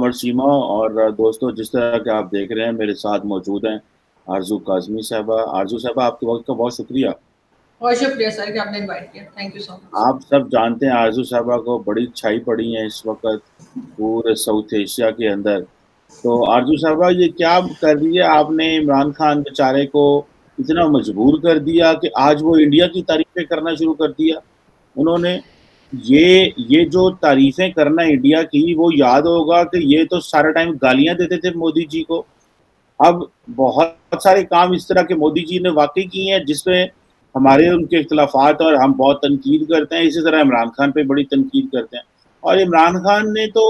अमर सीमा और दोस्तों, जिस तरह के आप देख रहे हैं मेरे साथ मौजूद हैं आरजू काज़मी साहबा। आरजू साहबा, आपके वक्त का बहुत शुक्रिया। बहुत शुक्रिया सर कि आपने इनवाइट किया। Thank you so much. आप सब जानते हैं आरजू साहबा को बड़ी छाई पड़ी है इस वक्त पूरे साउथ एशिया के अंदर। तो आरजू साहबा, ये क्या कर रही है आपने इमरान खान बेचारे को इतना मजबूर कर दिया कि आज वो इंडिया की तारीफें करना शुरू कर दिया उन्होंने। ये जो तारीफें करना इंडिया की, वो याद होगा कि ये तो सारा टाइम गालियां देते थे मोदी जी को। अब बहुत सारे काम इस तरह के मोदी जी ने वाकई किए हैं जिसमें हमारे उनके इख्तलाफात और हम बहुत तनकीद करते हैं। इसी तरह इमरान खान पे बड़ी तनकीद करते हैं। और इमरान खान ने तो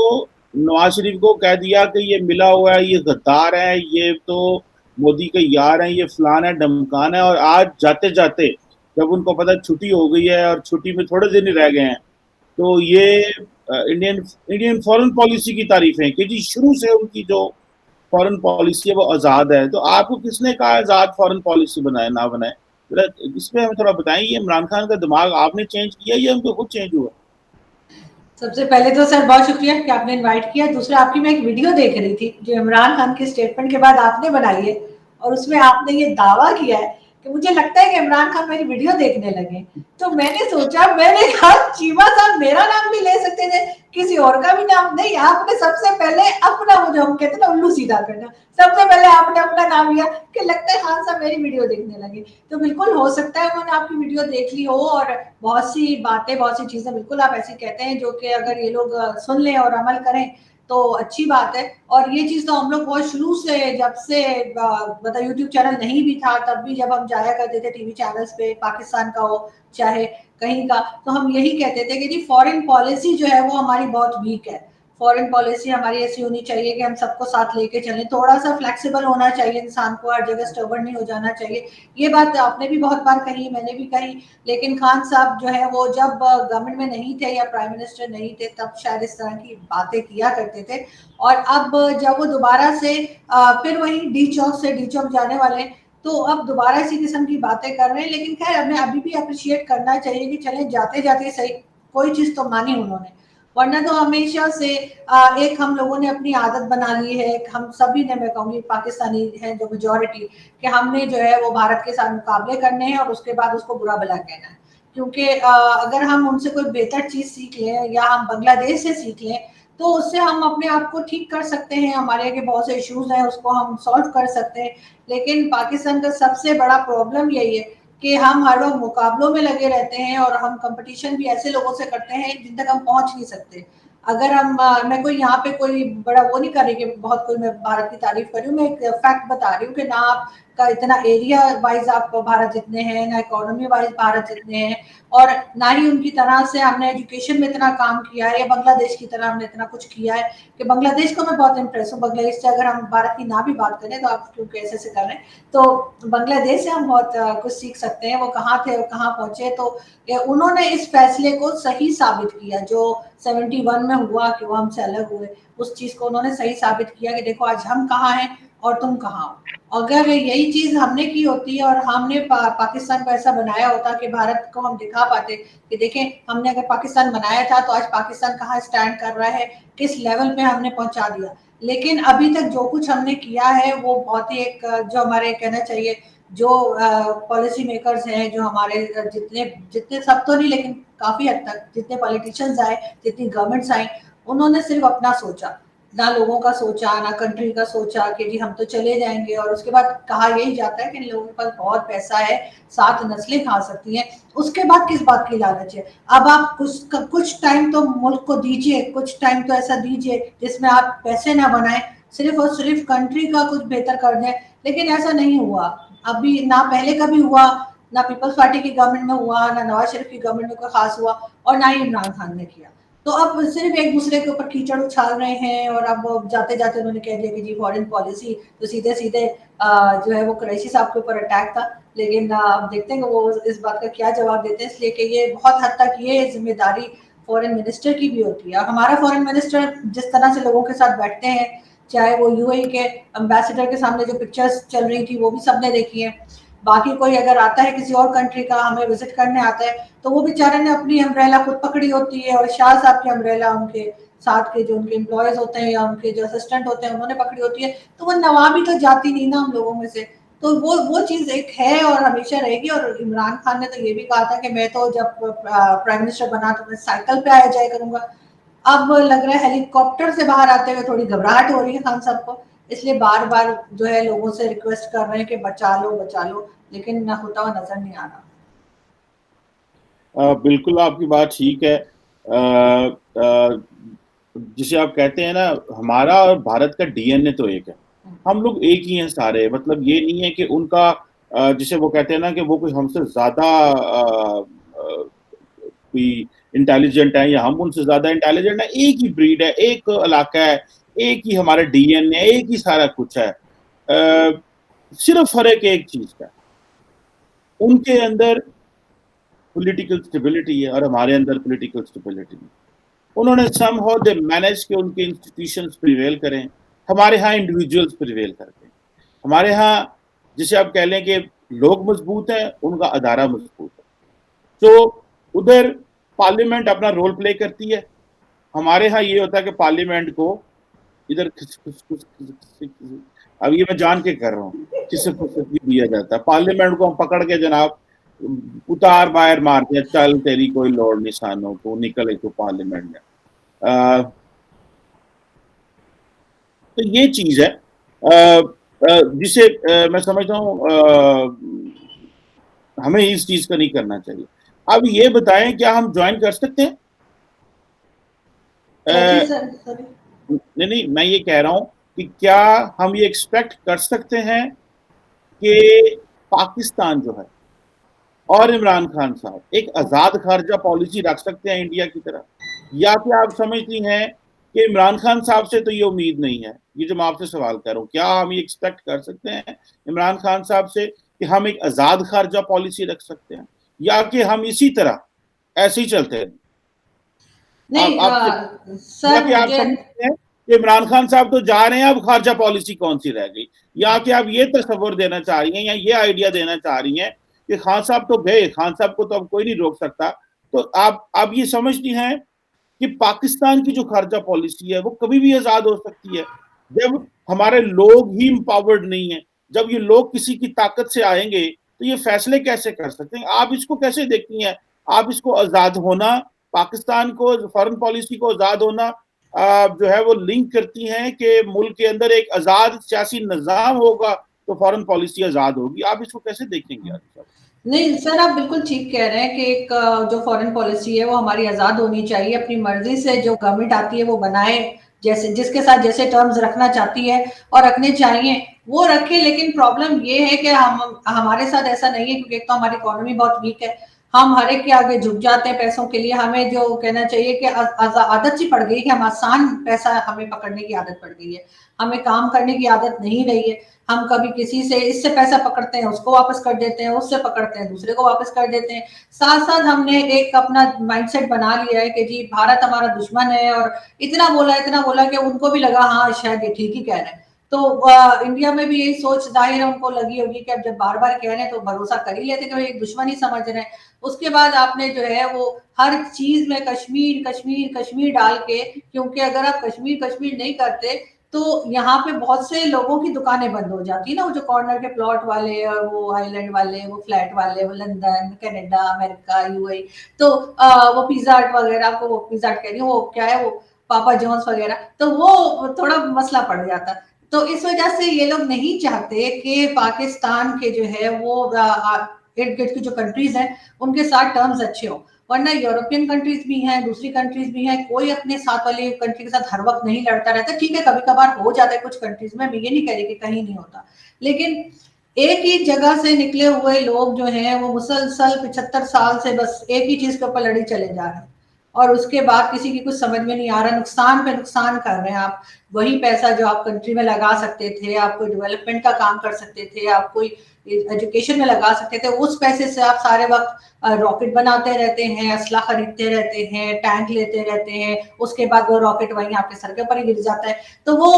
नवाज शरीफ को कह दिया कि ये मिला हुआ है, ये गद्दार है, ये तो मोदी के यार हैं, ये फलान है ढमकान है। और आज जाते जाते जब उनको पता छुट्टी हो गई है और छुट्टी में थोड़े दिन ही रह गए हैं, तो ये इंडियन इंडियन फॉरेन पॉलिसी की तारीफें कि जी शुरू से उनकी जो फॉरेन पॉलिसी है वो आज़ाद है। तो आपको किसने कहा आज़ाद फॉरेन पॉलिसी बनाए ना बनाए? जरा इसमें हमें थोड़ा बताएं, ये इमरान खान का दिमाग आपने चेंज किया या उनको खुद चेंज हुआ? सबसे पहले तो सर बहुत शुक्रिया कि आपने इनवाइट किया। दूसरा, आपकी मैं एक वीडियो देख रही थी जो इमरान खान के स्टेटमेंट के बाद आपने बनाई है, और उसमें आपने ये दावा किया है कि मुझे लगता है कि इमरान खान मेरी वीडियो देखने लगे। तो मैंने सोचा, मैंने कहा चीमा साहब मेरा नाम भी ले सकते थे, किसी और का भी नाम नहीं। आपने सबसे पहले अपना, मुझे हम कहते ना उल्लू सीधा करना, सबसे पहले आपने अपना नाम लिया कि लगता है खान साहब मेरी वीडियो देखने लगे। तो बिल्कुल हो सकता है उन्होंने आपकी वीडियो देख ली हो, और बहुत सी बातें, बहुत सी चीजें बिल्कुल आप ऐसी कहते हैं जो कि अगर ये लोग सुन लें और अमल करें तो अच्छी बात है। और ये चीज तो हम लोग बहुत शुरू से, जब से मतलब यूट्यूब चैनल नहीं भी था तब भी जब हम जाया करते थे टीवी चैनल्स पे, पाकिस्तान का हो चाहे कहीं का, तो हम यही कहते थे कि जी फॉरेन पॉलिसी जो है वो हमारी बहुत वीक है। फॉरेन पॉलिसी हमारी ऐसी होनी चाहिए कि हम सबको साथ लेके चलें, थोड़ा सा फ्लेक्सिबल होना चाहिए इंसान को, हर जगह स्टबर्न नहीं हो जाना चाहिए। ये बात आपने भी बहुत बार कही, मैंने भी कही। लेकिन खान साहब जो है वो जब गवर्नमेंट में नहीं थे या प्राइम मिनिस्टर नहीं थे तब शायद इस तरह की बातें किया करते थे। और अब जब वो दोबारा से फिर वही डी चौक से डी चौक जाने वाले हैं, तो अब दोबारा इसी किस्म की बातें कर रहे हैं। लेकिन खैर हमें अभी भी अप्रिशिएट करना चाहिए कि चले जाते जाते सही कोई चीज तो मानी उन्होंने। वरना तो हमेशा से एक हम लोगों ने अपनी आदत बना ली है, हम सभी ने, मैं कहूंगी पाकिस्तानी है जो मेजोरिटी, कि हमने जो है वो भारत के साथ मुकाबले करने हैं और उसके बाद उसको बुरा भला कहना है। क्योंकि अगर हम उनसे कोई बेहतर चीज सीख लें या हम बांग्लादेश से सीख लें तो उससे हम अपने आप को ठीक कर सकते हैं, हमारे के बहुत से इश्यूज हैं उसको हम सॉल्व कर सकते हैं। लेकिन पाकिस्तान का सबसे बड़ा प्रॉब्लम यही है कि हम हर वक्त मुकाबलों में लगे रहते हैं और हम कंपटीशन भी ऐसे लोगों से करते हैं जिन तक हम पहुंच नहीं सकते। अगर हम मैं कोई यहाँ पे कोई बड़ा वो नहीं कर रही कि बहुत कोई मैं भारत की तारीफ कर रही हूँ, मैं एक फैक्ट बता रही हूँ कि ना आपका इतना एरिया वाइज आप भारत जितने हैं, ना इकोनॉमी वाइज भारत जितने हैं, और ना ही उनकी तरह से हमने एजुकेशन में इतना काम किया है या बांग्लादेश की तरह हमने इतना कुछ किया है कि बांग्लादेश को मैं बहुत इंप्रेस हूँ। बांग्लादेश से अगर हम भारत की ना भी बात करें तो आप क्योंकि ऐसे ऐसे कर रहे हैं, तो बांग्लादेश से हम बहुत कुछ सीख सकते हैं। वो कहाँ थे और कहाँ पहुंचे, तो उन्होंने इस फैसले को सही साबित किया जो 71 में हुआ कि वो हमसे अलग हुए, उस चीज को उन्होंने सही साबित किया कि देखो आज हम कहाँ हैं और तुम कहाँ हो। अगर यही चीज हमने की होती और हमने पाकिस्तान को ऐसा बनाया होता कि भारत को हम दिखा पाते कि देखें हमने अगर पाकिस्तान बनाया था तो आज पाकिस्तान कहाँ स्टैंड कर रहा है, किस लेवल पे हमने पहुंचा दिया। लेकिन अभी तक जो कुछ हमने किया है वो बहुत ही एक जो हमारे कहना चाहिए जो पॉलिसी मेकर्स हैं, जो हमारे जितने जितने सब तो नहीं लेकिन काफी हद तक जितने पॉलिटिशियंस आए, जितनी गवर्नमेंट्स आई, उन्होंने सिर्फ अपना सोचा, ना लोगों का सोचा, ना कंट्री का सोचा कि जी हम तो चले जाएंगे। और उसके बाद कहा यही जाता है कि इन लोगों के पास बहुत पैसा है, 7 नस्लें खा सकती हैं, उसके बाद किस बात की लालच है। अब आप कुछ टाइम तो मुल्क को दीजिए, कुछ टाइम तो ऐसा दीजिए जिसमें आप पैसे ना बनाए, सिर्फ और सिर्फ कंट्री का कुछ बेहतर कर दें। लेकिन ऐसा नहीं हुआ, अभी ना पहले कभी हुआ, ना पीपल्स पार्टी की गवर्नमेंट में हुआ, ना नवाज शरीफ की गवर्नमेंट में कोई खास हुआ, और ना ही इमरान खान ने किया। तो अब सिर्फ एक दूसरे के ऊपर कीचड़ उछाल रहे हैं। और अब जाते जाते उन्होंने कह दिया कि जी फॉरेन पॉलिसी, तो सीधे सीधे जो है वो कुरैशी साहब के ऊपर अटैक था। लेकिन अब देखते हैं कि वो इस बात का क्या जवाब देते हैं, इसलिए कि ये बहुत हद तक ये जिम्मेदारी फॉरेन मिनिस्टर की भी होती है। हमारा फॉरेन मिनिस्टर जिस तरह से लोगों के साथ बैठते हैं, चाहे वो यूएई के एम्बेसडर के सामने जो पिक्चर्स चल रही थी वो भी सबने देखी है। बाकी कोई अगर आता है किसी और कंट्री का हमें विजिट करने आता है तो वो बेचारे ने अपनी अम्ब्रेला खुद पकड़ी होती है और शाह साहब की अम्ब्रेला उनके साथ के जो उनके एम्प्लॉयज होते हैं या उनके जो असिस्टेंट होते हैं उन्होंने पकड़ी होती है, तो वो नवा भी तो जाती नहीं ना हम लोगों में से। तो वो चीज एक है और हमेशा रहेगी। और इमरान खान ने तो ये भी कहा था कि मैं तो जब प्राइम मिनिस्टर बना तो मैं साइकिल पे आया जाया करूंगा। अब लग रहा है हेलीकॉप्टर से बाहर आते हुए थोड़ी घबराहट हो रही है खान साहब को, इसलिए बार बार जो है लोगों से रिक्वेस्ट कर रहे हैं कि बचा लो, लेकिन न होता हुआ नजर नहीं आ रहा। बिल्कुल आपकी बात ठीक है। जिसे आप कहते हैं ना, हमारा और भारत का डीएनए तो एक है, हम लोग एक ही हैं सारे। मतलब ये नहीं है कि उनका जिसे वो कहते हैं ना कि वो कोई हमसे ज्यादा कोई इंटेलिजेंट है या हम उनसे ज्यादा इंटेलिजेंट है। एक ही ब्रीड है, एक इलाका है, एक ही हमारा डीएनए, एक ही सारा कुछ है। सिर्फ फर्क एक चीज का, उनके अंदर पॉलिटिकल स्टेबिलिटी है और हमारे अंदर पॉलिटिकल स्टेबिलिटी नहीं। उन्होंने समहाउ दे मैनेज के उनके इंस्टीट्यूशंस प्रिवेल करें, हमारे यहाँ इंडिविजुअल्स प्रिवेल करते हैं। हमारे यहाँ जिसे आप कह लें कि लोग मजबूत हैं, उनका अदारा मजबूत है। तो उधर पार्लियामेंट अपना रोल प्ले करती है, हमारे यहाँ ये होता है कि पार्लियामेंट को इधर अब ये मैं जान के कर रहा हूँ किसे दिया जाता है। पार्लियामेंट को हम पकड़ के जनाब उतार बाहर मार दिया, चल तेरी कोई लोड़ निशानों को, निकले तो पार्लियामेंट में। तो ये चीज है जिसे मैं समझता हूँ हमें इस चीज का नहीं करना चाहिए। अब ये बताएं, क्या हम ज्वाइन कर सकते हैं? नहीं, मैं ये कह रहा हूं कि क्या हम ये एक्सपेक्ट कर सकते हैं कि पाकिस्तान जो है और इमरान खान साहब एक आजाद खारजा पॉलिसी रख सकते हैं इंडिया की तरह, या कि आप समझती हैं कि इमरान खान साहब से तो ये उम्मीद नहीं है? ये जो मैं आपसे सवाल कर रहा हूँ, क्या हम ये एक्सपेक्ट कर सकते हैं इमरान खान साहब से कि हम एक आजाद खारजा पॉलिसी रख सकते हैं, या कि हम इसी तरह ऐसे ही चलते हैं? नहीं या सर कि आप मुझे समझते हैं कि इमरान खान साहब तो जा रहे हैं, अब खारजा पॉलिसी कौन सी रह गई? या कि आप ये तस्वर देना चाह रही हैं या ये आइडिया देना चाह रही हैं कि खान साहब तो गए, खान साहब को तो अब कोई नहीं रोक सकता, तो आप ये समझती हैं कि पाकिस्तान की जो खारजा पॉलिसी है वो कभी भी आजाद हो सकती है जब हमारे लोग ही एम्पावर्ड नहीं है? जब ये लोग किसी की ताकत से आएंगे तो ये फैसले कैसे कर सकते हैं? आप इसको कैसे देखती हैं? आप इसको आजाद होना, पाकिस्तान को फॉरेन पॉलिसी को आजाद होना जो है वो लिंक करती हैं कि मुल्क के अंदर एक आजाद सियासी निजाम होगा तो फॉरेन पॉलिसी आजाद होगी। आप इसको कैसे देखेंगे? नहीं सर, आप बिल्कुल ठीक कह रहे हैं कि एक जो फॉरेन पॉलिसी है वो हमारी आज़ाद होनी चाहिए, अपनी मर्जी से जो गवर्नमेंट आती है वो बनाए, जैसे जिसके साथ जैसे टर्म्स रखना चाहती है और रखने चाहिए वो रखे। लेकिन प्रॉब्लम ये है कि हम हमारे साथ ऐसा नहीं है, क्योंकि एक तो हमारी इकोनॉमी बहुत वीक है, हम हर एक के आगे झुक जाते हैं पैसों के लिए। हमें जो कहना चाहिए कि आदत सी पड़ गई कि हम आसान पैसा हमें पकड़ने की आदत पड़ गई है, हमें काम करने की आदत नहीं रही है। हम कभी किसी से इससे पैसा पकड़ते हैं उसको वापस कर देते हैं, उससे पकड़ते हैं दूसरे को वापस कर देते हैं। साथ साथ हमने एक अपना माइंडसेट बना लिया है कि जी भारत हमारा दुश्मन है, और इतना बोला कि उनको भी लगा हाँ शायद ये ठीक ही कह रहे हैं। तो इंडिया में भी यही सोच जाहिर है उनको लगी होगी कि अब जब बार बार कह रहे हैं तो भरोसा कर ही लेते कि एक दुश्मन ही समझ रहे हैं। उसके बाद आपने जो है वो हर चीज में कश्मीर कश्मीर कश्मीर डाल के, क्योंकि अगर आप कश्मीर कश्मीर नहीं करते तो यहाँ पे बहुत से लोगों की दुकानें बंद हो जाती है ना, वो जो कॉर्नर के प्लॉट वाले और वो आइलैंड वाले, वो फ्लैट वाले, वो लंदन कनाडा अमेरिका यूएई, तो वो पिज्जा हट वगैरह, आपको वो पिज्जा हट कह रही हूँ, वो क्या है वो पापा जॉन्स वगैरह, तो वो थोड़ा मसला पड़ जाता। तो इस वजह से ये लोग नहीं चाहते कि पाकिस्तान के जो है वो इर्द गिर्द की जो कंट्रीज हैं उनके साथ टर्म्स अच्छे हों। वरना यूरोपियन कंट्रीज भी हैं, दूसरी कंट्रीज भी हैं, कोई अपने साथ वाली कंट्री के साथ हर वक्त नहीं लड़ता रहता। ठीक है कभी कभार हो जाता है कुछ कंट्रीज में, मैं ये नहीं कह रही कि कहीं नहीं होता, लेकिन एक ही जगह से निकले हुए लोग जो हैं वो मुसलसल 75 साल से बस एक ही चीज के ऊपर लड़ी चले जा रहे हैं, और उसके बाद किसी की कुछ समझ में नहीं आ रहा, नुकसान पे नुकसान कर रहे हैं। आप वही पैसा जो आप कंट्री में लगा सकते थे, आप कोई डेवलपमेंट का काम कर सकते थे, आप कोई एजुकेशन में लगा सकते थे, उस पैसे से आप सारे वक्त रॉकेट बनाते रहते हैं, असला खरीदते रहते हैं, टैंक लेते रहते हैं, उसके बाद वो रॉकेट वहीं आपके सर के ऊपर ही गिर जाता है। तो वो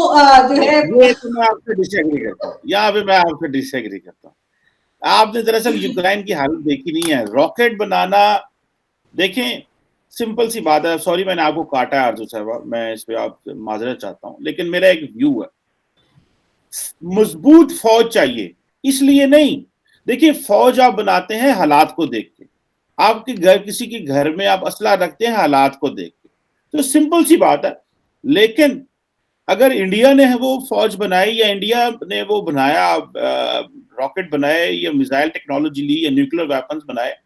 जो है ये तो मैं आपसे डिसएग्री करता हूँ, यहाँ पे मैं आपसे डिसएग्री करता हूँ। आपने दरअसल यूक्रेन की हालत देखी नहीं है। रॉकेट बनाना, देखें सिंपल सी बात है, सॉरी मैंने आपको काटा है आरजू साहब, मैं इस पे आप माजरत चाहता हूं, लेकिन मेरा एक व्यू है, मजबूत फौज चाहिए, इसलिए नहीं। देखिए फौज आप बनाते हैं हालात को देख के, आपके घर, किसी के घर में आप असला रखते हैं हालात को देख के, तो सिंपल सी बात है। लेकिन अगर इंडिया ने वो फौज बनाई या इंडिया ने वो बनाया, रॉकेट बनाए या मिसाइल टेक्नोलॉजी ली या न्यूक्लियर वेपन्स बनाए,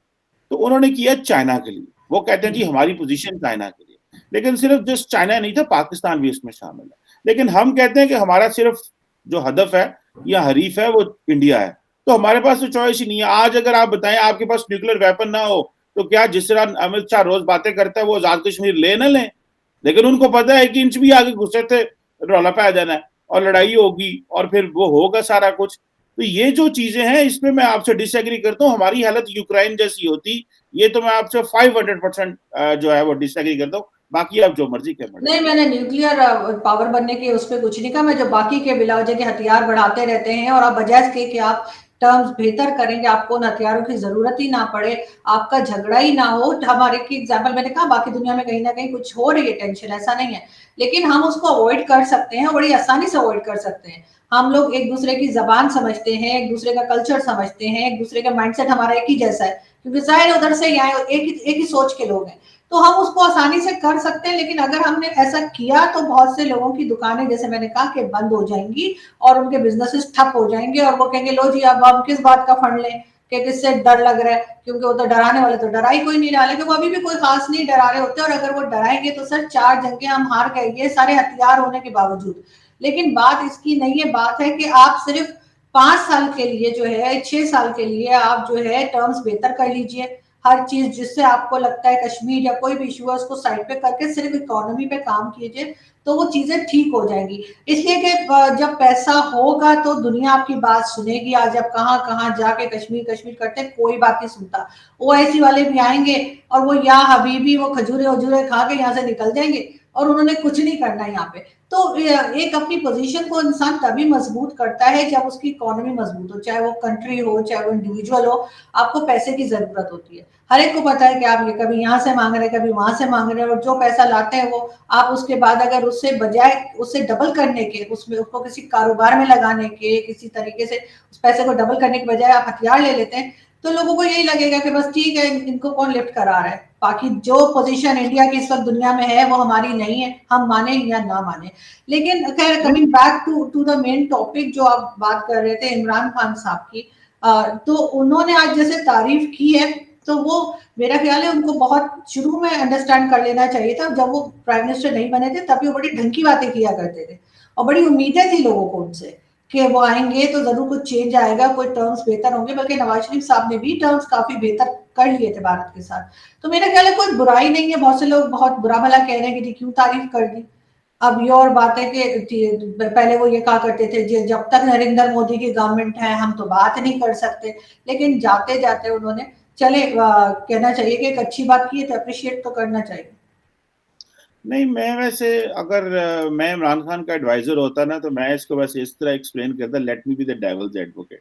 तो उन्होंने किया चाइना के लिए। वो कहते हैं जी हमारी पोजीशन चाइना के लिए, लेकिन सिर्फ जस्ट चाइना नहीं था, पाकिस्तान भी इसमें शामिल है। लेकिन हम कहते हैं कि हमारा सिर्फ जो हदफ है या हरीफ है वो इंडिया है, तो हमारे पास तो चॉइस ही नहीं है। आज अगर आप बताएं आपके पास न्यूक्लियर वेपन ना हो, तो क्या जिस तरह अमित शाह रोज बातें करता है वो आजाद कश्मीर ले ना लें, लेकिन उनको पता है कि इंच भी आगे घुसे थे रौला पाया जाना है और लड़ाई होगी और फिर वो होगा सारा कुछ। तो ये जो चीजें हैं इसमें मैं आपसे डिसएग्री करता हूँ, हमारी हालत यूक्रेन जैसी होती, ये तो मैं आपसे 500% जो है वो डिसएग्री करता हूँ। बाकी आप जो मर्जी करें। नहीं, मैंने न्यूक्लियर पावर बनने के उस पर कुछ नहीं कहा। मैं जो बाकी के बिलावजह के हथियार बढ़ाते रहते हैं और आप बजाय इसके कि आप टर्म्स बेहतर करेंगे, आपको उन हथियारों की जरूरत ही ना पड़े, आपका झगड़ा ही ना हो। हमारे की एग्जाम्पल मैंने कहा, बाकी दुनिया में कहीं ना कहीं कुछ हो रही है टेंशन, ऐसा नहीं है, लेकिन हम उसको अवॉइड कर सकते हैं, बड़ी आसानी से अवॉइड कर सकते हैं। हम लोग एक दूसरे की जबान समझते हैं, एक दूसरे का कल्चर समझते हैं, एक दूसरे का माइंडसेट हमारा एक ही जैसा है, क्योंकि जाहिर उधर से ही आए, एक ही सोच के लोग हैं, तो हम उसको आसानी से कर सकते हैं। लेकिन अगर हमने ऐसा किया तो बहुत से लोगों की दुकानें, जैसे मैंने कहा, कि बंद हो जाएंगी और उनके बिजनेसेस ठप हो जाएंगे और वो कहेंगे लो जी अब हम किस बात का फंड लें, कि किससे डर लग रहा है, क्योंकि वो तो डराने वाले तो डरा ही कोई नहीं रहा, लेकिन वो अभी भी कोई खास नहीं डरा रहे होते। और अगर वो डराएंगे तो सर 4 जंगें हम हार गए, ये सारे हथियार होने के बावजूद। लेकिन बात इसकी नहीं है, बात है कि आप सिर्फ 5 साल के लिए जो है, 6 साल के लिए आप जो है टर्म्स बेहतर कर लीजिए। हर चीज जिससे आपको लगता है कश्मीर या कोई भी इशू है उसको साइड पे करके सिर्फ इकोनॉमी पे काम कीजिए, तो वो चीजें ठीक हो जाएंगी। इसलिए कि जब पैसा होगा तो दुनिया आपकी बात सुनेगी। आज आप कहाँ कहाँ जाके कश्मीर कश्मीर करते हैं, कोई बात नहीं सुनता। ओवैसी वाले भी आएंगे और वो या हबीबी वो खजूरे वजूरे खा के यहाँ से निकल जाएंगे और उन्होंने कुछ नहीं करना यहाँ पे। तो एक अपनी पोजीशन को इंसान तभी मजबूत करता है जब उसकी इकोनॉमी मजबूत हो, चाहे वो कंट्री हो चाहे वो इंडिविजुअल हो। आपको पैसे की जरूरत होती है, हर एक को पता है कि आप ये कभी यहाँ से मांग रहे हैं, कभी वहां से मांग रहे हैं, और जो पैसा लाते हैं वो आप उसके बाद अगर उससे बजाय उससे डबल करने के, उसमें उसको किसी कारोबार में लगाने के, किसी तरीके से उस पैसे को डबल करने के बजाय आप हथियार ले लेते हैं, तो लोगों को यही लगेगा कि बस ठीक है, इनको कौन लिफ्ट करा रहा है। बाकी जो पोजीशन इंडिया की इस वक्त दुनिया में है वो हमारी नहीं है, हम माने या ना माने। लेकिन खैर, coming back to the main topic जो आप बात कर रहे थे इमरान खान साहब की, तो उन्होंने आज जैसे तारीफ की है, तो वो मेरा ख्याल है उनको बहुत शुरू में अंडरस्टैंड कर लेना चाहिए था। जब वो प्राइम मिनिस्टर नहीं बने थे तब भी वो बड़ी ढंग की बातें किया करते थे और बड़ी उम्मीदें थी लोगों को उनसे कि वो आएंगे तो जरूर कुछ चेंज आएगा, कोई टर्म्स बेहतर होंगे। बल्कि नवाज शरीफ साहब ने भी टर्म्स काफी बेहतर कर लिए थे भारत के साथ। तो मेरा ख्याल है कोई बुराई नहीं है। बहुत से लोग बहुत बुरा भला कह रहे हैं कि जी क्यों तारीफ कर दी। अब ये और बात है कि पहले वो ये कहा करते थे जब तक नरेंद्र मोदी की गवर्नमेंट है हम तो बात नहीं कर सकते, लेकिन जाते जाते उन्होंने चले कहना चाहिए कि एक अच्छी बात की है तो अप्रिशिएट तो करना चाहिए। नहीं, मैं वैसे अगर मैं इमरान खान का एडवाइजर होता ना, तो मैं इसको वैसे इस तरह एक्सप्लेन करता, let me be the devil's advocate,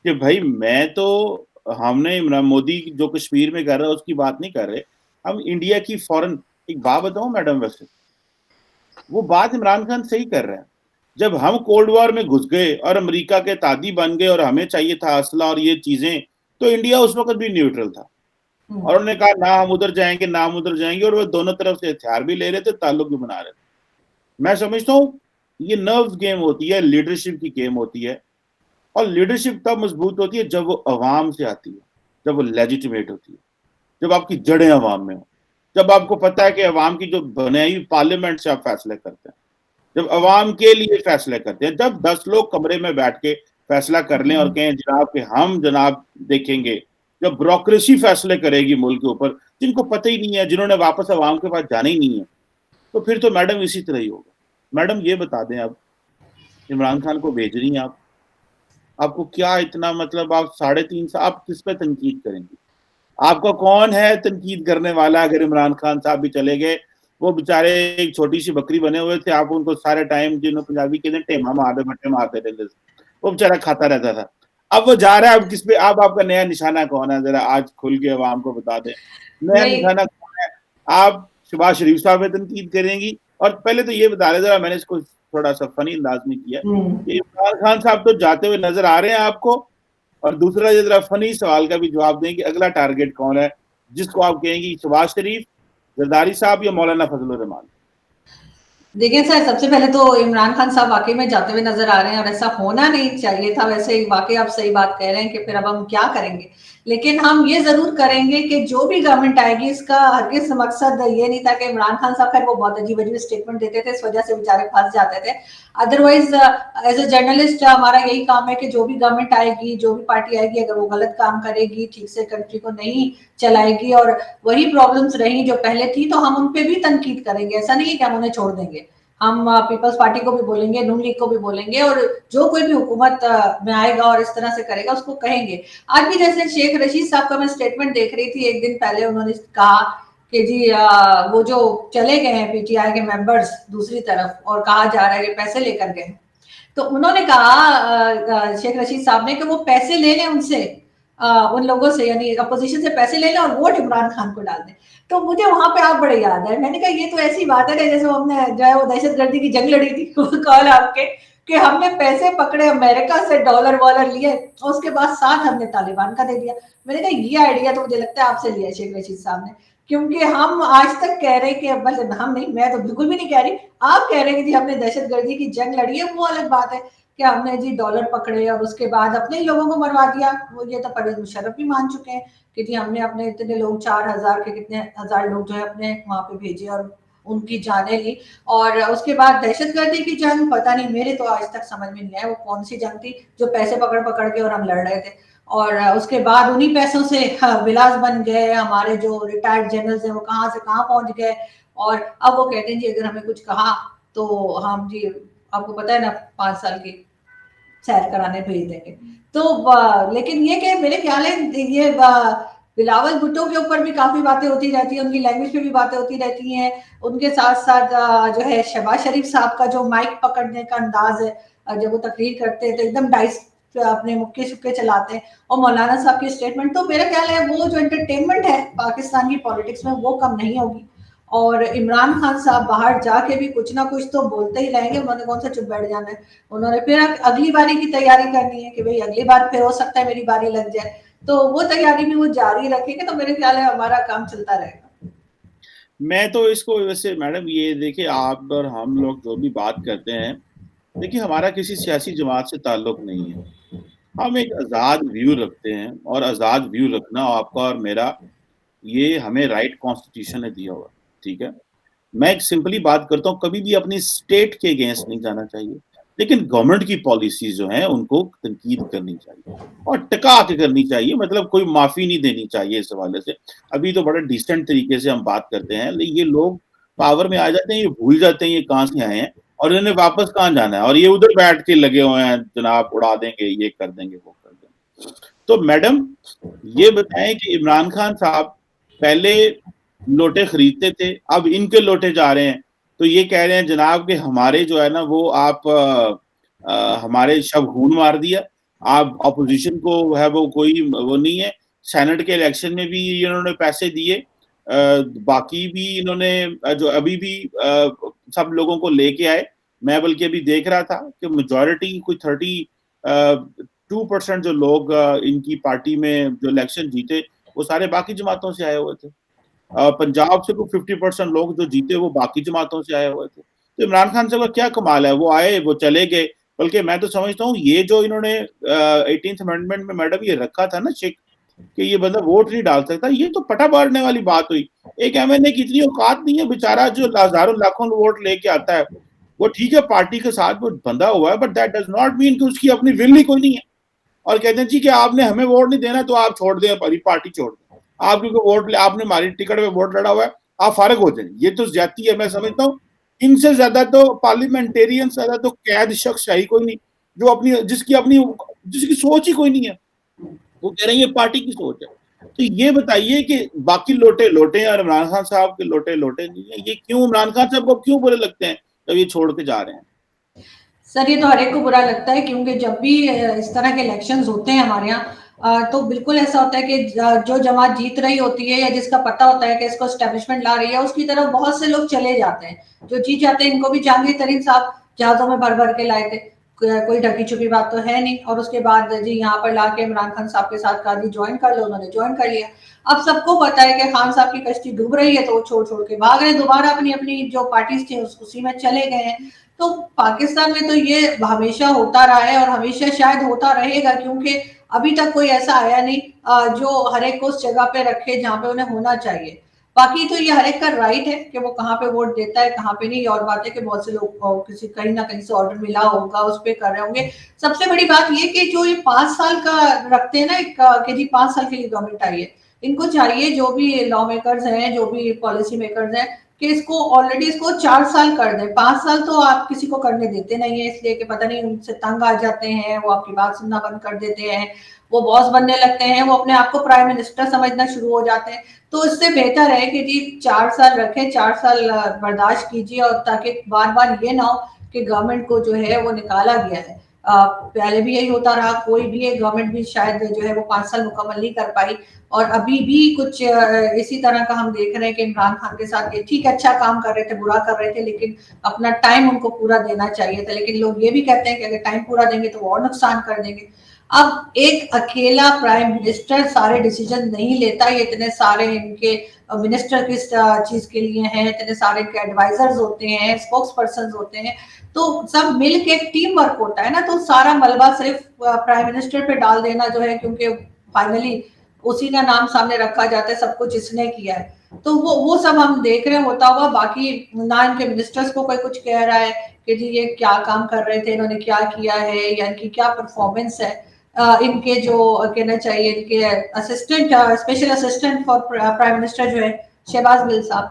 कि भाई मैं तो, हमने इमरान मोदी जो कश्मीर में कर रहा है उसकी बात नहीं कर रहे, हम इंडिया की फॉरेन, एक बात बताऊं मैडम, वैसे वो बात इमरान खान सही कर रहे हैं। जब हम कोल्ड वॉर में घुस गए और अमेरिका के तादी बन गए और हमें चाहिए था असला और ये चीजें, तो इंडिया उस वक्त भी न्यूट्रल था और उन्होंने कहा ना हम उधर जाएंगे ना हम उधर जाएंगे, और वो दोनों तरफ से हथियार भी ले रहे थे, ताल्लुक भी बना रहे थे। मैं समझता हूँ ये नर्व्स गेम होती है, लीडरशिप की गेम होती है, और लीडरशिप तब मजबूत होती है जब वो अवाम से आती है, जब वो लेजिटिमेट होती है, जब आपकी जड़ें अवाम में हो, जब आपको पता है कि अवाम की जो बनाई पार्लियामेंट से आप फैसले करते हैं, जब अवाम के लिए फैसले करते हैं, जब 10 लोग कमरे में बैठ के फैसला कर लें और कहें जनाब कि हम जनाब देखेंगे, जब ब्यूरोक्रेसी फैसले करेगी मुल्क के ऊपर, जिनको पता ही नहीं है, जिन्होंने वापस अवाम के पास जाना ही नहीं है, तो फिर तो मैडम इसी तरह ही होगा। मैडम ये बता दें, आप इमरान खान को भेज रही हैं, आप आपको क्या इतना मतलब, आप 3.5 साल आप किस पे तनकीद करेंगे? आपका कौन है तनकीद करने वाला? अगर इमरान खान साहब भी चले गए, वो बेचारे एक छोटी सी बकरी बने हुए थे, आप उनको सारे टाइम, जिन्होंने पंजाबी के टेमा मारते बट्टे मारते रहते थे, वो बेचारा खाता रहता था। अब वो जा रहा है, अब किस पे, अब आपका नया निशाना कौन है? जरा आज खुल के अवाम को बता दें, नया नहीं, निशाना कौन है? आप शहबाज शरीफ साहब पे तनकीद करेंगी। और पहले तो ये बता रहे जरा, मैंने इसको थोड़ा सा फनी अंदाज में किया कि इमरान खान साहब तो जाते हुए नजर आ रहे हैं आपको, और दूसरा ये जरा फनी सवाल का भी जवाब दें कि अगला टारगेट कौन है जिसको आप कहेंगी, शहबाज शरीफ, जरदारी साहब या मौलाना फजल रहमान? देखिए सर, सबसे पहले तो इमरान खान साहब वाकई में जाते हुए नजर आ रहे हैं और ऐसा होना नहीं चाहिए था। वैसे ही वाकई आप सही बात कह रहे हैं कि फिर अब हम क्या करेंगे, लेकिन हम ये जरूर करेंगे कि जो भी गवर्नमेंट आएगी, इसका हरगिज मकसद ये नहीं था कि इमरान खान साहब, खैर वो बहुत अजीब अजीब स्टेटमेंट देते थे, इस वजह से बेचारे फंस जाते थे। अदरवाइज एज ए जर्नलिस्ट हमारा यही काम है कि जो भी गवर्नमेंट आएगी, जो भी पार्टी आएगी, अगर वो गलत काम करेगी, ठीक से कंट्री को नहीं चलाएगी और वही प्रॉब्लम्स रही जो पहले थी, तो हम उन पे भी तनकीद करेंगे। ऐसा नहीं है कि हम उन्हें छोड़ देंगे। हम पीपल्स पार्टी को भी बोलेंगे, नून लीग को भी बोलेंगे, और जो कोई भी हुकूमत में आएगा और इस तरह से करेगा उसको कहेंगे। आज भी जैसे शेख रशीद साहब का मैं स्टेटमेंट देख रही थी एक दिन पहले, उन्होंने कहा कि जी वो जो चले गए हैं पीटीआई के मेंबर्स दूसरी तरफ, और कहा जा रहा है कि पैसे लेकर गए। तो उन्होंने कहा शेख रशीद साहब ने कि वो पैसे ले लें उनसे, उन लोगों से, यानी अपोजिशन से पैसे ले लें और वोट इमरान खान को डाल दें। तो मुझे वहां पे आप बड़े याद है, मैंने कहा ये तो ऐसी बात है ना जैसे हमने जो है वो दहशतगर्दी की जंग लड़ी थी कॉल आपके, कि हमने पैसे पकड़े अमेरिका से, डॉलर वॉलर लिए और उसके बाद साथ हमने तालिबान का दे दिया। मैंने कहा ये आइडिया तो मुझे लगता है आपसे लिया शेख रशीद साहब ने, क्योंकि हम आज तक कह रहे हैं कि मतलब हम नहीं, मैं तो बिल्कुल भी नहीं कह रही, आप कह रहे हैं कि जी हमने दहशतगर्दी की जंग लड़ी है, वो अलग बात है कि हमने जी डॉलर पकड़े और उसके बाद अपने ही लोगों को मरवा दिया। वो ये तो परवेज मुशर्रफ भी मान चुके हैं कि जी हमने अपने इतने लोग, 4,000 के कितने हजार लोग जो है अपने वहां पे भेजे और उनकी जाने ली। और उसके बाद दहशतगर्दी की जंग, पता नहीं, मेरे तो आज तक समझ में नहीं आया वो कौन सी जंग थी जो पैसे पकड़ पकड़ के और हम लड़ रहे थे। और उसके बाद उन्हीं पैसों से विलास बन गए, हमारे जो रिटायर्ड जनरल्स हैं वो कहाँ से कहाँ पहुंच गए। और अब वो कहते हैं जी अगर हमें कुछ कहा तो हम जी, आपको पता है ना, 5 साल की सैर कराने भेज देंगे। तो लेकिन ये कि मेरे ख्याल है ये बिलावल भुट्टो के ऊपर भी काफी बातें होती रहती है, उनकी लैंग्वेज पे भी बातें होती रहती हैं। उनके साथ साथ जो है शहबाज शरीफ साहब का जो माइक पकड़ने का अंदाज है, जब वो तकरीर करते हैं तो एकदम डाइस अपने मुक्के शुक्के चलाते हैं। और मौलाना साहब की स्टेटमेंट, तो मेरा ख्याल है वो जो एंटरटेनमेंट है पाकिस्तान की पॉलिटिक्स में वो कम नहीं होगी। और इमरान खान साहब बाहर जाके भी कुछ ना कुछ तो बोलते ही रहेंगे, उन्होंने कौन सा चुप बैठ जाना है। उन्होंने फिर अगली बारी की तैयारी करनी है कि भाई अगली बार फिर हो सकता है मेरी बारी लग जाए, तो वो तैयारी भी वो जारी रखेंगे, तो मेरे ख्याल है हमारा काम चलता रहेगा। मैं तो इसको वैसे मैडम, ये देखिए आप और हम लोग जो भी बात करते हैं, देखिए हमारा किसी सियासी जमात से ताल्लुक नहीं है। हम एक आज़ाद व्यू रखते हैं, और आज़ाद व्यू रखना आपका और मेरा, ये हमें राइट कॉन्स्टिट्यूशन ने दिया हुआ, ठीक है। मैं एक सिंपली बात करता हूँ, कभी भी अपनी स्टेट के अगेंस्ट नहीं जाना चाहिए, लेकिन गवर्नमेंट की पॉलिसीज जो हैं उनको तनकीद करनी चाहिए और टिका के करनी चाहिए, मतलब कोई माफी नहीं देनी चाहिए इस हवाले से। अभी तो बड़े डिसेंट तरीके से हम बात करते हैं, लेकिन ये लोग पावर में आ जाते हैं, ये भूल जाते हैं ये कहाँ से आए हैं और इन्हें वापस कहाँ जाना है, और ये उधर बैठ के लगे हुए हैं जनाब, उड़ा देंगे, ये कर देंगे, वो कर देंगे। तो मैडम ये बताएं कि इमरान खान साहब पहले लोटे खरीदते थे, अब इनके लोटे जा रहे हैं, तो ये कह रहे हैं जनाब कि हमारे जो है ना वो आप हमारे शब खून मार दिया, आप अपोजिशन को है वो कोई वो नहीं है। सेनेट के इलेक्शन में भी इन्होंने पैसे दिए, बाकी भी इन्होंने जो अभी भी सब लोगों को लेके आए। मैं बल्कि अभी देख रहा था कि मेजॉरिटी कोई 32% जो लोग इनकी पार्टी में जो इलेक्शन जीते वो सारे बाकी जमातों से आए हुए थे। पंजाब से कोई 50% लोग जो जीते वो बाकी जमातों से आए हुए थे। तो इमरान खान साहब का क्या कमाल है, वो आए वो चले गए। बल्कि मैं तो समझता हूँ ये जो इन्होंने 18th अमेंडमेंट में मैडम ये रखा था ना शेख, कि ये बंदा वोट नहीं डाल सकता, ये तो पटा मारने वाली बात हुई। एक एमएनए की इतनी औकात नहीं है बेचारा, जो हजारों लाखों वोट लेके आता है, वो ठीक है पार्टी के साथ वो बंधा हुआ है, but that does not mean कि उसकी अपनी विल ही कोई नहीं है। और कहते हैं जी कि आपने हमें वोट नहीं देना तो आप छोड़ दें, हमारी पार्टी छोड़ दें, आप क्योंकि वोट आपने हमारी टिकट में वोट लड़ा हुआ है, आप फारग हो जाए। ये तो ज्यादती है, मैं समझता हूँ। इनसे ज्यादा तो पार्लियामेंटेरियन ज्यादा तो कैद शख्स है ही कोई नहीं, जो अपनी जिसकी सोच ही कोई नहीं है। वो कह रहे हैं ये पार्टी की सोच है। तो ये बताइए कि बाकी लोटे लोटे हैं और इमरान खान साहब के लोटे लोटे नहीं है, ये क्यों इमरान खान साहब को क्यों बुरे लगते हैं जब ये छोड़ के जा रहे हैं? सर ये तो हर एक को बुरा लगता है, क्योंकि जब भी इस तरह के इलेक्शंस होते हैं हमारे यहाँ, तो बिल्कुल ऐसा होता है कि जो जमात जीत रही होती है या जिसका पता होता है कि इसको एस्टेब्लिशमेंट ला रही है, उसकी तरफ बहुत से लोग चले जाते हैं। जो जीत जाते हैं, इनको भी जहांगीर तरीन साहब जहाज़ों में भर-भर के लाए थे। कोई ढकी-छुपी बात तो है नहीं, और उसके बाद जी यहाँ पर लाके इमरान खान साहब के साथ कहा जी जॉइन कर लो, उन्होंने जॉइन कर लिया। अब सबको पता है कि खान साहब की कश्ती डूब रही है, तो वो छोड़-छोड़ के भाग रहे हैं, दोबारा अपनी-अपनी जो पार्टीज़ थी उसी में चले गए हैं। तो पाकिस्तान में तो ये हमेशा होता रहा है और हमेशा शायद होता रहेगा, क्योंकि अभी तक कोई ऐसा आया नहीं जो हर एक को उस जगह पे रखे जहाँ पे उन्हें होना चाहिए। बाकी तो ये हर एक का राइट है कि वो कहाँ पे वोट देता है, कहाँ पे नहीं। और बात है कि बहुत से लोग किसी कहीं ना कहीं से ऑर्डर मिला होगा, उस पे कर रहे होंगे। सबसे बड़ी बात ये कि जो ये 5 साल का रखते हैं ना, एक कि जी 5 साल के लिए गवर्नमेंट आई है, इनको चाहिए जो भी लॉ मेकर्स हैं, जो भी पॉलिसी मेकर्स हैं, कि इसको ऑलरेडी इसको 4 साल कर दें। 5 साल तो आप किसी को करने देते नहीं है, इसलिए कि पता नहीं उनसे तंग आ जाते हैं, वो आपकी बात सुनना बंद कर देते हैं, वो बॉस बनने लगते हैं, वो अपने आप को प्राइम मिनिस्टर समझना शुरू हो जाते हैं। तो इससे बेहतर है कि जी 4 साल रखें, 4 साल बर्दाश्त कीजिए, और ताकि बार बार ये ना हो कि गवर्नमेंट को जो है वो निकाला गया है। पहले भी यही होता रहा, कोई भी एक गवर्नमेंट भी शायद जो है वो 5 साल मुकम्मल नहीं कर पाई। और अभी भी कुछ इसी तरह का हम देख रहे हैं कि इमरान खान के साथ ये ठीक अच्छा काम कर रहे थे, बुरा कर रहे थे, लेकिन अपना टाइम उनको पूरा देना चाहिए था। लेकिन लोग ये भी कहते हैं कि अगर टाइम पूरा देंगे तो वो और नुकसान कर देंगे। अब एक अकेला प्राइम मिनिस्टर सारे डिसीजन नहीं लेता, ये इतने सारे इनके मिनिस्टर किस चीज के लिए हैं, इतने सारे इनके एडवाइजर्स होते हैं, स्पोक्स पर्सन होते हैं, तो सब मिल के एक टीम वर्क होता है ना। तो सारा मलबा सिर्फ प्राइम मिनिस्टर पे डाल देना जो है, क्योंकि फाइनली उसी का नाम सामने रखा जाता है, सब कुछ इसने किया है, तो वो सब हम देख रहे होता होगा। बाकी ना इनके मिनिस्टर्स को कोई कुछ कह रहा है कि जी ये क्या काम कर रहे थे, इन्होंने क्या किया है, या इनकी क्या परफॉर्मेंस है। इनके जो कहना चाहिए, इनके assistant, special assistant for prime minister जो है शहबाज गिल साहब,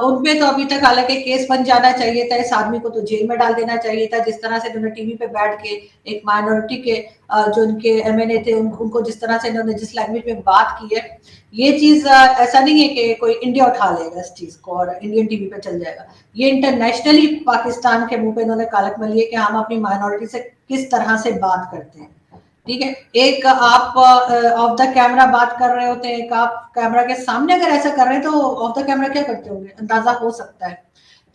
उन पे तो अभी तक हालांकि केस बन जाना चाहिए था, इस आदमी को तो जेल में डाल देना चाहिए था। जिस तरह से इन्होंने टीवी पे बैठ के एक माइनॉरिटी के जो इनके एमएनए थे, उनको जिस तरह से इन्होंने जिस लैंग्वेज में बात की है, ये चीज ऐसा नहीं है कि कोई इंडिया उठा लेगा इस चीज को और इंडियन टीवी पे चल जाएगा। ये इंटरनेशनली पाकिस्तान के मुंह पे इन्होंने कालक मली है कि हम अपनी माइनॉरिटी से किस तरह से बात करते हैं। ठीक है, एक आप ऑफ द कैमरा बात कर रहे होते हैं, एक आप कैमरा के सामने अगर ऐसा कर रहे हैं, तो ऑफ द कैमरा क्या करते होंगे, अंदाजा हो सकता है।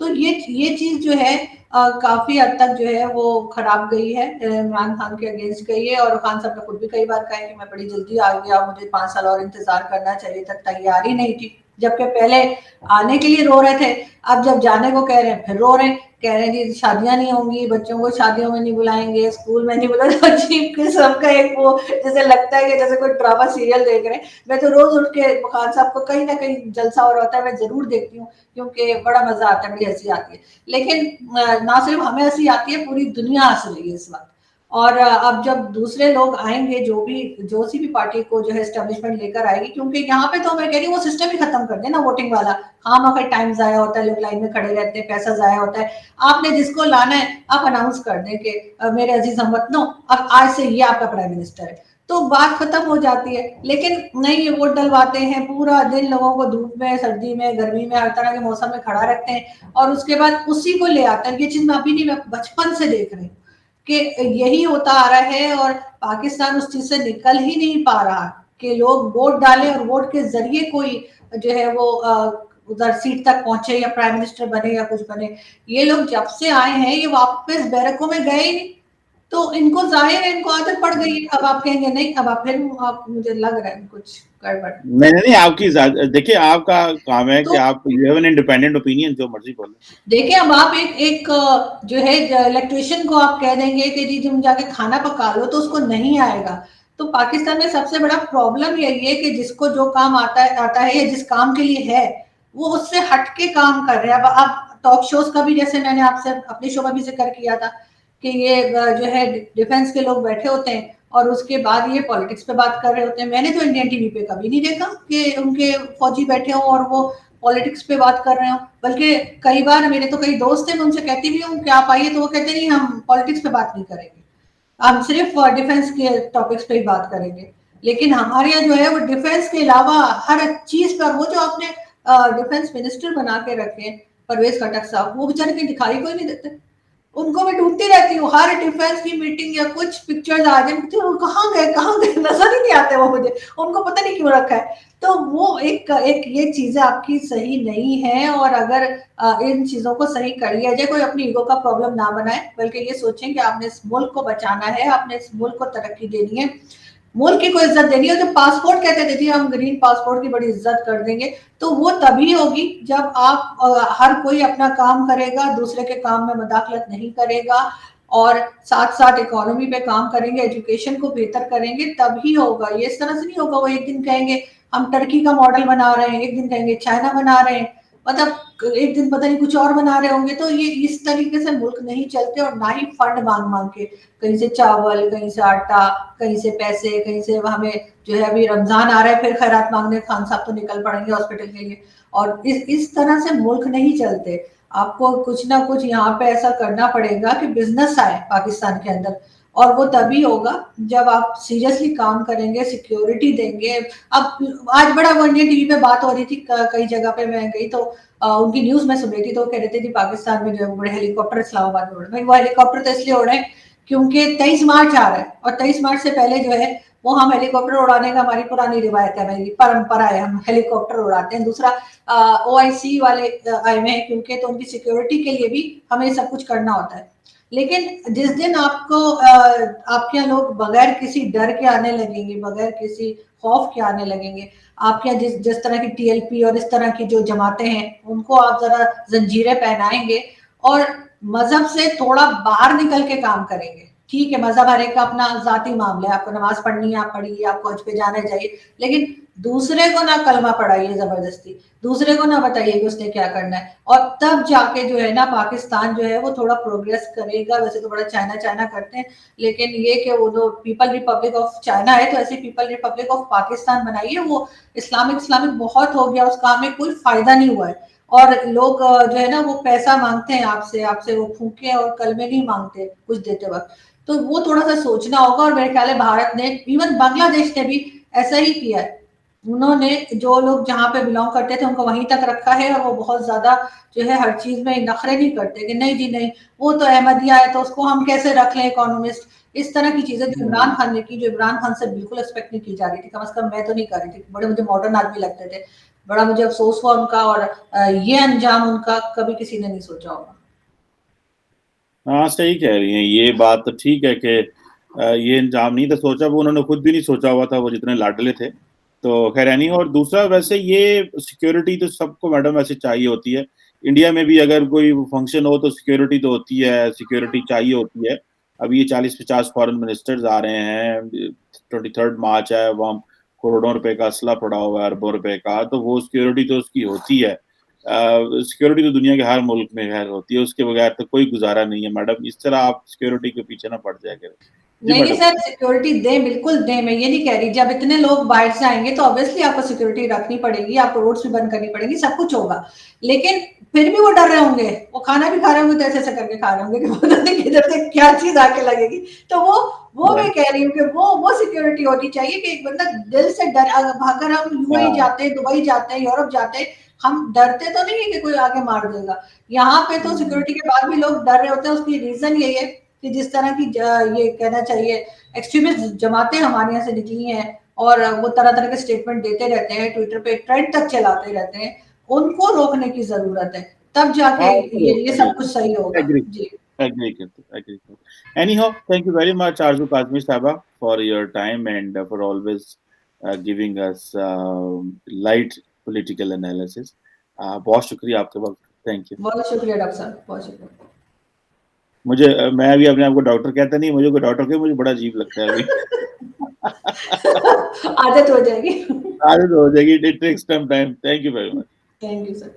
तो ये चीज जो है काफी हद तक जो है वो खराब गई है, इमरान खान के अगेंस्ट गई है। और खान साहब ने खुद भी कई बार कहा है कि मैं बड़ी जल्दी आ गया, मुझे 5 साल और इंतजार करना चाहिए था, तैयारी नहीं थी। जबकि पहले आने के लिए रो रहे थे, अब जब जाने को कह रहे हैं फिर रो रहे हैं, कह रहे हैं जी शादियां नहीं होंगी, बच्चों को शादियों में नहीं बुलाएंगे, स्कूल में नहीं बुलाएंगे। अजीब किस्म का एक वो, जैसे लगता है कि जैसे कोई ड्रामा सीरियल देख रहे हैं। मैं तो रोज उठ के खान साहब को कहीं ना कहीं जलसा हो रहा होता है, मैं जरूर देखती हूँ, क्योंकि बड़ा मजा आता है, बड़ी हंसी आती है। लेकिन ना सिर्फ हमें हंसी आती है, पूरी दुनिया हंस रही है इस वक्त। और अब जब दूसरे लोग आएंगे, जो सी भी पार्टी को जो है एस्टेब्लिशमेंट लेकर आएगी, क्योंकि यहाँ पे तो मैं कह रही हूँ वो सिस्टम ही खत्म कर देना वोटिंग वाला। खामा का टाइम जाया होता है, लोग लाइन में खड़े रहते हैं, पैसा जाया होता है। आपने जिसको लाना है आप अनाउंस कर दें कि मेरे अजीज हमवतनों, अब आज से ये आपका प्राइम मिनिस्टर है, तो बात खत्म हो जाती है। लेकिन नहीं, ये वोट डलवाते हैं, पूरा दिन लोगों को धूप में, सर्दी में, गर्मी में, हर तरह के मौसम में खड़ा रखते हैं, और उसके बाद उसी को ले आते हैं। ये चीज मैं अभी नहीं, मैं बचपन से देख रही हूँ कि यही होता आ रहा है, और पाकिस्तान उस चीज से निकल ही नहीं पा रहा कि लोग वोट डालें और वोट के जरिए कोई जो है वो उधर सीट तक पहुंचे, या प्राइम मिनिस्टर बने, या कुछ बने। ये लोग जब से आए हैं, ये वापस बैरकों में गए ही नहीं। तो इनको जाहिर है, इनको आदत पड़ गई है। अब आप कहेंगे नहीं, अब आप फिर आप, मुझे लग रहा है कुछ गड़बड़। नहीं नहीं नहीं, आपकी देखिए, आपका काम है कि तो आप you have an independent opinion, जो मर्जी बोले। देखिए, अब आप एक एक जो है इलेक्ट्रिशियन को आप कह देंगे कि जी तुम जाके खाना पका लो, तो उसको नहीं आएगा। तो पाकिस्तान में सबसे बड़ा प्रॉब्लम यही है कि जिसको जो काम आता है या जिस काम के लिए है, वो उससे हट के काम कर रहे हैं। अब आप टॉक शोज का भी, जैसे मैंने आपसे अपने शो में भी जिक्र किया था, कि ये जो है डिफेंस के लोग बैठे होते हैं, और उसके बाद ये पॉलिटिक्स पे बात कर रहे होते हैं। मैंने तो इंडियन टीवी पे कभी नहीं देखा कि उनके फौजी बैठे हों और वो पॉलिटिक्स पे बात कर रहे हो। बल्कि कई बार मेरे तो कई दोस्त हैं, मैं उनसे कहती भी हूँ कि आप आइए, तो वो कहते नहीं, हम पॉलिटिक्स पे बात नहीं करेंगे, हम सिर्फ डिफेंस के टॉपिक्स पे ही बात करेंगे। लेकिन हमारे यहाँ जो है वो डिफेंस के अलावा हर चीज पर, वो जो आपने डिफेंस मिनिस्टर बना के रखे परवेज खटक साहब, वो बेचारे की दिखाई कोई नहीं देते। उनको मैं ढूंढती रहती हूँ, हर डिफेंस की मीटिंग या कुछ पिक्चर्स आ जाए, तो वो कहाँ गए कहाँ गए, नजर ही नहीं आते वो मुझे, उनको पता नहीं क्यों रखा है। तो वो एक एक ये चीजें आपकी सही नहीं है, और अगर इन चीजों को सही कर लिया जाए, कोई अपनी ईगो का प्रॉब्लम ना बनाए, बल्कि ये सोचें कि आपने इस मुल्क को बचाना है, आपने इस मुल्क को तरक्की देनी है, मुल्क की कोई इज्जत देनी है। जो पासपोर्ट कहते थे जी हम ग्रीन पासपोर्ट की बड़ी इज्जत कर देंगे, तो वो तभी होगी जब आप हर कोई अपना काम करेगा, दूसरे के काम में मदाखलत नहीं करेगा, और साथ साथ इकोनॉमी पे काम करेंगे, एजुकेशन को बेहतर करेंगे, तभी होगा। ये इस तरह से नहीं होगा वो एक दिन कहेंगे हम टर्की का मॉडल बना रहे हैं, एक दिन कहेंगे चाइना बना रहे हैं, मतलब एक दिन पता नहीं कुछ और बना रहे होंगे। तो ये इस तरीके से मुल्क नहीं चलते, और ना ही फंड मांग मांग के, कहीं से चावल, कहीं से आटा, कहीं से पैसे, कहीं से हमें जो है अभी रमजान आ रहा है फिर खैरात मांगने खान साहब तो निकल पड़ेंगे हॉस्पिटल के लिए, और इस तरह से मुल्क नहीं चलते। आपको कुछ ना कुछ यहाँ पे ऐसा करना पड़ेगा कि बिजनेस आए पाकिस्तान के अंदर, और वो तभी होगा जब आप सीरियसली काम करेंगे, सिक्योरिटी देंगे। अब आज बड़ा वो इंडियन टीवी पे बात हो रही थी, कई जगह पे मैं गई तो उनकी न्यूज में सुन रही थी, तो कह रहे थे कि पाकिस्तान में जो है बड़े हेलीकॉप्टर इस्लामाबाद में उड़ रहे हैं। वो हेलीकॉप्टर तो इसलिए उड़ रहे हैं क्योंकि 23 मार्च आ रहा है, और 23 मार्च से पहले जो है वो हम हेलीकॉप्टर उड़ाने का, हमारी पुरानी रिवायत है, मेरी परंपरा है, हम हेलीकॉप्टर उड़ाते हैं। दूसरा OIC वाले आए हुए हैं क्योंकि, तो उनकी सिक्योरिटी के लिए भी हमें सब कुछ करना होता है। लेकिन जिस दिन आपको आपके यहाँ लोग बगैर किसी डर के आने लगेंगे, बगैर किसी खौफ के आने लगेंगे, आपके यहाँ जिस जिस तरह की TLP और इस तरह की जो जमातें हैं उनको आप जरा जंजीरें पहनाएंगे, और मजहब से थोड़ा बाहर निकल के काम करेंगे। ठीक है, मजहब हर एक का अपना जाती मामला है, आपको नमाज पढ़नी है आप पढ़िए, आपको हज पे जाना चाहिए, लेकिन दूसरे को ना कलमा पढ़ाइए जबरदस्ती, दूसरे को ना बताइए कि उसने क्या करना है, और तब जाके जो है ना पाकिस्तान जो है वो थोड़ा प्रोग्रेस करेगा। वैसे तो बड़ा चाइना चाइना करते हैं, लेकिन ये कि वो जो पीपल रिपब्लिक ऑफ चाइना है, तो ऐसी पीपल रिपब्लिक ऑफ पाकिस्तान बनाइए। वो इस्लामिक इस्लामिक बहुत हो गया, उसका हमें कोई फायदा नहीं हुआ है, और लोग जो है ना वो पैसा मांगते हैं आपसे, आपसे वो फूके और कलमे नहीं मांगते कुछ देते वक्त। तो वो थोड़ा सा सोचना होगा, और मेरे ख्याल है भारत ने, इवन बांग्लादेश ने भी ऐसा ही किया है। उन्होंने जो लोग जहाँ पे बिलोंग करते थे उनको वहीं तक रखा है, और वो बहुत ज्यादा जो है हर चीज में नखरे नहीं करते कि नहीं जी नहीं, वो तो अहमदिया है तो उसको हम कैसे रख लें इकोनॉमिस्ट। इस तरह की चीजें जो इमरान खान ने की, जो इमरान खान से बिल्कुल एक्सपेक्ट नहीं की जा रही थी, कम से कम मैं तो नहीं कर रही थी, बड़े मुझे मॉडर्न आदमी लगते थे, बड़ा मुझे अफसोस हुआ उनका, और ये अंजाम उनका कभी किसी ने नहीं सोचा होगा। हाँ सही कह रही हैं, ये बात तो ठीक है कि ये इंतजाम नहीं था सोचा, वो उन्होंने खुद भी नहीं सोचा हुआ था, वो जितने लाडले थे। तो खैर है नहीं। और दूसरा वैसे ये सिक्योरिटी तो सबको मैडम ऐसे चाहिए होती है। इंडिया में भी अगर कोई फंक्शन हो तो सिक्योरिटी तो होती है, सिक्योरिटी चाहिए होती है। अभी ये 40-50 फॉरेन मिनिस्टर्स आ रहे हैं, 23 मार्च है, वहाँ करोड़ों रुपए का असला पड़ा हुआ है, अरबों रुपए का, तो वो सिक्योरिटी तो उसकी होती है। सिक्योरिटी तो दुनिया के हर मुल्क में खैर होती है, उसके बगैर तो कोई गुजारा नहीं है मैडम। इस तरह आप सिक्योरिटी के पीछे ना पड़ जाया करें। जी नहीं नहीं मैडम। सर, सिक्योरिटी दें, बिल्कुल दें, मैं ये नहीं कह रही। जब इतने लोग बाहर से आएंगे तो ऑब्वियसली आपको सिक्योरिटी रखनी पड़ेगी, आपको रोड्स भी बंद करनी पड़ेगी, सब कुछ होगा। लेकिन फिर भी वो डर रहे होंगे, वो खाना भी खा रहे होंगे तो ऐसे ऐसे करके खा रहे होंगे कि पता नहीं किधर से क्या चीज आके लगेगी। तो वो मैं कह रही हूँ कि वो सिक्योरिटी होनी चाहिए कि एक बंदा दिल से डर, अगर हम UAE हाँ। जाते हैं, दुबई जाते हैं, यूरोप जाते हैं, हम डरते तो नहीं है कि कोई आके मार देगा। यहाँ पे तो हम्म। सिक्योरिटी के बाद भी लोग डर रहे होते हैं। उसकी रीजन यही है कि जिस तरह की ये कहना चाहिए एक्सट्रीमिस्ट जमातें हमारे यहाँ से निकली हैं, और वो तरह तरह के स्टेटमेंट देते रहते हैं, ट्विटर पे ट्रेंड तक चलाते रहते हैं, उनको रोकने की जरूरत है, तब जाके हाँ ये सब कुछ सही होगा एग्री, जी। एग्री करते, एग्री करते। Any how, thank you very much आरजू काजमी साहबा for your time and for always giving us light political analysis. बहुत शुक्रिया आपके वक्त। Thank you. बहुत शुक्रिया डॉक्टर साहब, बहुत शुक्रिया। मुझे मैं भी अपने आप को डॉक्टर कहता नहीं, मुझे कोई डॉक्टर के मुझे बड़ा अजीब लगता है अभी। आदत हो जाएगी। आदत हो जाएगी, it takes some time. Thank you very much. Thank you sir.